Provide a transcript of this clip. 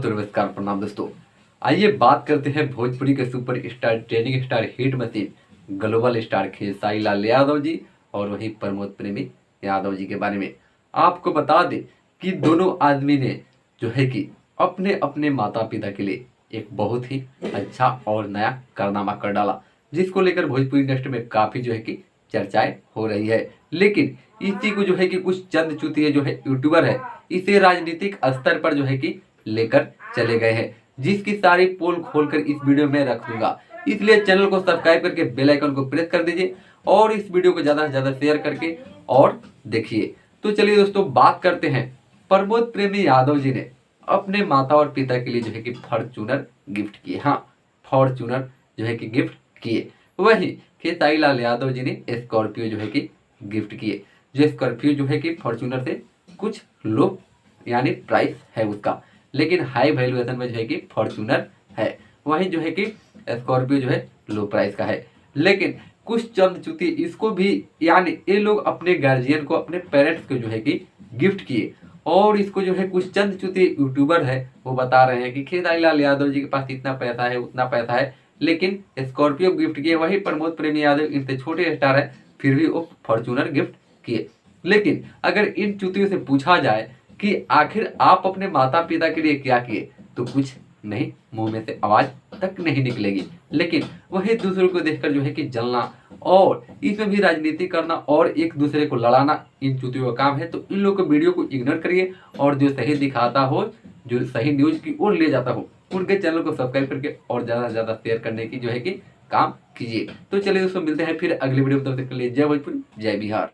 तो नमस्कार प्रणाम दोस्तों। आइए बात करते हैं भोजपुरी के super star trending star hit machine global star Khesari Lal Yadav ji और वहीं प्रमोद प्रेमी यादव जी के बारे में। आपको बता दें कि दोनों आदमी ने जो है कि अपने अपने माता पिता के लिए एक बहुत ही अच्छा और नया कारनामा कर डाला, जिसको लेकर भोजपुरी इंडस्ट्री में काफ़ी जो है कि चर्चाएं हो रही है। लेकिन इसी को जो है कि कुछ चंद चुतिए जो है यूट्यूबर है, इसे राजनीतिक स्तर पर जो है कि लेकर चले गए हैं, जिसकी सारी पोल खोलकर इस वीडियो में रख दूंगा। इसलिए चैनल को सब्सक्राइब करके बेल आइकन को प्रेस कर दीजिए और इस वीडियो को ज़्यादा से ज़्यादा शेयर करके और देखिए। तो चलिए दोस्तों, बात करते हैं। प्रमोद प्रेमी यादव जी ने अपने माता और पिता के लिए जो है कि फॉर्च्यूनर गिफ्ट किए। हाँ, फॉर्च्यूनर जो है कि गिफ्ट किए। वहीं खेसारी लाल यादव जी ने स्कॉर्पियो जो है कि गिफ्ट किए। जो स्कॉर्पियो जो है कि फॉर्च्यूनर से कुछ लो यानी प्राइस है उसका, लेकिन हाई वैल्यूएशन में जो है कि फॉर्च्यूनर है। वहीं जो है कि स्कॉर्पियो जो है लो प्राइस का है। लेकिन कुछ चंद चुती इसको भी यानी ये लोग अपने गार्जियन को, अपने पेरेंट्स को जो है कि गिफ्ट किए। और इसको जो है कुछ चंद चुती यूट्यूबर है वो बता रहे हैं कि खेसारी लाल यादव जी के पास इतना पैसा है, उतना पैसा है, लेकिन स्कॉर्पियो गिफ्ट किए। वही प्रमोद प्रेमी यादव इनसे छोटे स्टार है, फिर भी वो फॉर्च्यूनर गिफ्ट किए। लेकिन अगर इन चुतियों से पूछा जाए कि आखिर आप अपने माता पिता के लिए क्या किए, तो कुछ नहीं, मुंह में से आवाज तक नहीं निकलेगी। लेकिन वही दूसरों को देखकर जो है कि जलना और इसमें भी राजनीति करना और एक दूसरे को लड़ाना इन चुतियों का काम है। तो इन लोगों को वीडियो को इग्नोर करिए और जो सही दिखाता हो, जो सही न्यूज की ओर ले जाता हो, उनके चैनल को सब्सक्राइब करके और ज़्यादा से ज़्यादा शेयर करने की जो है कि काम कीजिए। तो चलिए दोस्तों, मिलते हैं फिर अगले वीडियो में। तब तक के लिए जय भोजपुरी, जय बिहार।